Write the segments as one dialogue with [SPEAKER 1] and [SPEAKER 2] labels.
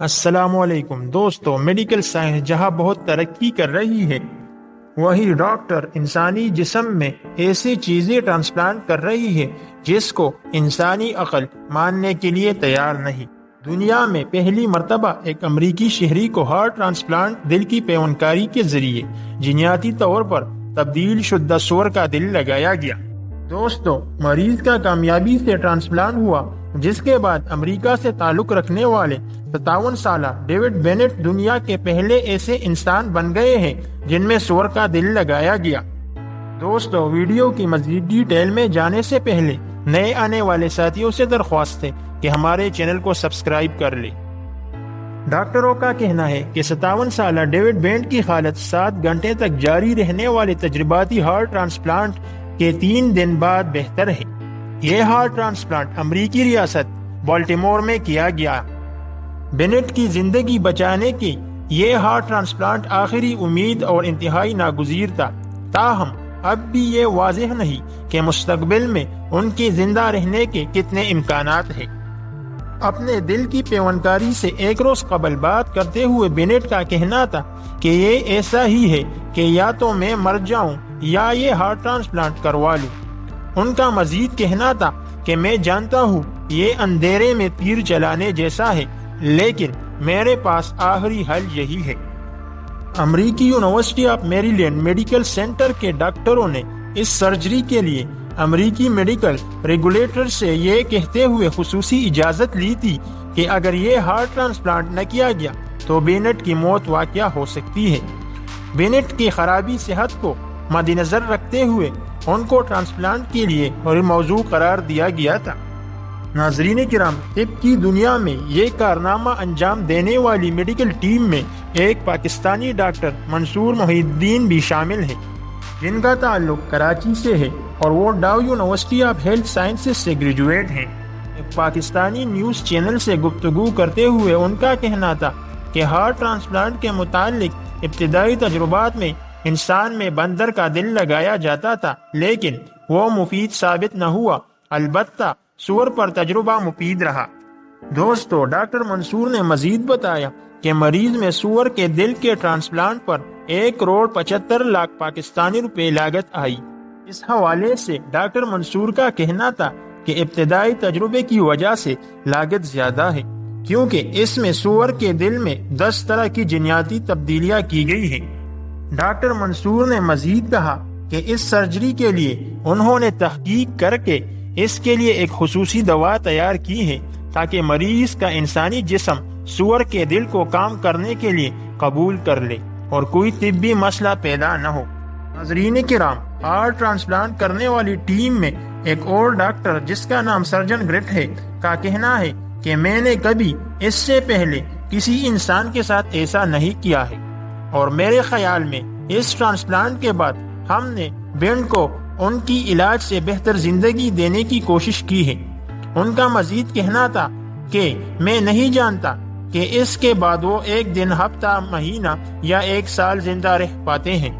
[SPEAKER 1] السلام علیکم دوستو، میڈیکل سائنس جہاں بہت ترقی کر رہی ہے وہی ڈاکٹر انسانی جسم میں ایسی چیزیں ٹرانسپلانٹ کر رہی ہے جس کو انسانی عقل ماننے کے لیے تیار نہیں۔ دنیا میں پہلی مرتبہ ایک امریکی شہری کو ہارٹ ٹرانسپلانٹ دل کی پیوندکاری کے ذریعے جینیاتی طور پر تبدیل شدہ سور کا دل لگایا گیا۔ دوستو، مریض کا کامیابی سے ٹرانسپلانٹ ہوا، جس کے بعد امریکہ سے تعلق رکھنے والے 57 سالہ ڈیوڈ بینٹ دنیا کے پہلے ایسے انسان بن گئے ہیں جن میں سور کا دل لگایا گیا۔ دوستو، ویڈیو کی مزید ڈیٹیل میں جانے سے پہلے نئے آنے والے ساتھیوں سے درخواست ہے کہ ہمارے چینل کو سبسکرائب کر لیں۔ ڈاکٹروں کا کہنا ہے کہ 57 سالہ ڈیوڈ بینٹ کی حالت 7 گھنٹے تک جاری رہنے والے تجرباتی ہارٹ ٹرانسپلانٹ کے 3 دن بعد بہتر ہے۔ یہ ہارٹ ٹرانسپلانٹ امریکی ریاست بالٹیمور میں کیا گیا۔ بینٹ کی زندگی بچانے کی یہ ہارٹ ٹرانسپلانٹ آخری امید اور انتہائی ناگزیر تھا، تاہم اب بھی یہ واضح نہیں کہ مستقبل میں ان کے زندہ رہنے کے کتنے امکانات ہیں۔ اپنے دل کی پیوندکاری سے ایک روز قبل بات کرتے ہوئے بینٹ کا کہنا تھا کہ یہ ایسا ہی ہے کہ یا تو میں مر جاؤں یا یہ ہارٹ ٹرانسپلانٹ کروا لوں۔ ان کا مزید کہنا تھا کہ میں جانتا ہوں یہ اندھیرے میں تیر چلانے جیسا ہے، لیکن میرے پاس آخری حل یہی ہے۔ امریکی یونیورسٹی آف میری لینڈ میڈیکل سینٹر کے ڈاکٹروں نے اس سرجری کے لیے امریکی میڈیکل ریگولیٹر سے یہ کہتے ہوئے خصوصی اجازت لی تھی کہ اگر یہ ہارٹ ٹرانسپلانٹ نہ کیا گیا تو بینٹ کی موت واقع ہو سکتی ہے۔ بینٹ کی خرابی صحت کو مد نظر رکھتے ہوئے ان کو ٹرانسپلانٹ کے لیے اور موضوع قرار دیا گیا تھا۔ ناظرین کرام، طب کی دنیا میں یہ کارنامہ انجام دینے والی میڈیکل ٹیم میں ایک پاکستانی ڈاکٹر منصور محی الدین بھی شامل ہے، جن کا تعلق کراچی سے ہے اور وہ ڈاؤ یونیورسٹی آف ہیلتھ سائنسز سے گریجویٹ ہیں۔ ایک پاکستانی نیوز چینل سے گفتگو کرتے ہوئے ان کا کہنا تھا کہ ہارٹ ٹرانسپلانٹ کے متعلق ابتدائی تجربات میں انسان میں بندر کا دل لگایا جاتا تھا، لیکن وہ مفید ثابت نہ ہوا، البتہ سور پر تجربہ مفید رہا۔ دوستو، ڈاکٹر منصور نے مزید بتایا کہ مریض میں سور کے دل کے ٹرانسپلانٹ پر 1,75,00,000 پاکستانی روپے لاگت آئی۔ اس حوالے سے ڈاکٹر منصور کا کہنا تھا کہ ابتدائی تجربے کی وجہ سے لاگت زیادہ ہے، کیونکہ اس میں سور کے دل میں 10 طرح کی جینیاتی تبدیلیاں کی گئی ہیں۔ ڈاکٹر منصور نے مزید کہا کہ اس سرجری کے لیے انہوں نے تحقیق کر کے اس کے لیے ایک خصوصی دوا تیار کی ہے تاکہ مریض کا انسانی جسم سور کے دل کو کام کرنے کے لیے قبول کر لے اور کوئی طبی مسئلہ پیدا نہ ہو۔ ناظرین کرام، ہارٹ ٹرانسپلانٹ کرنے والی ٹیم میں ایک اور ڈاکٹر جس کا نام سرجن گریٹ ہے کا کہنا ہے کہ میں نے کبھی اس سے پہلے کسی انسان کے ساتھ ایسا نہیں کیا ہے، اور میرے خیال میں اس ٹرانسپلانٹ کے بعد ہم نے بینٹ کو ان کی علاج سے بہتر زندگی دینے کی کوشش کی ہے۔ ان کا مزید کہنا تھا کہ میں نہیں جانتا کہ اس کے بعد وہ ایک دن، ہفتہ، مہینہ یا 1 سال زندہ رہ پاتے ہیں۔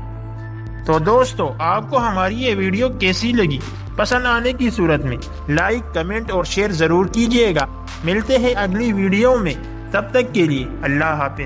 [SPEAKER 1] تو دوستو، آپ کو ہماری یہ ویڈیو کیسی لگی؟ پسند آنے کی صورت میں لائک، کمنٹ اور شیئر ضرور کیجیے گا۔ ملتے ہیں اگلی ویڈیو میں، تب تک کے لیے اللہ حافظ۔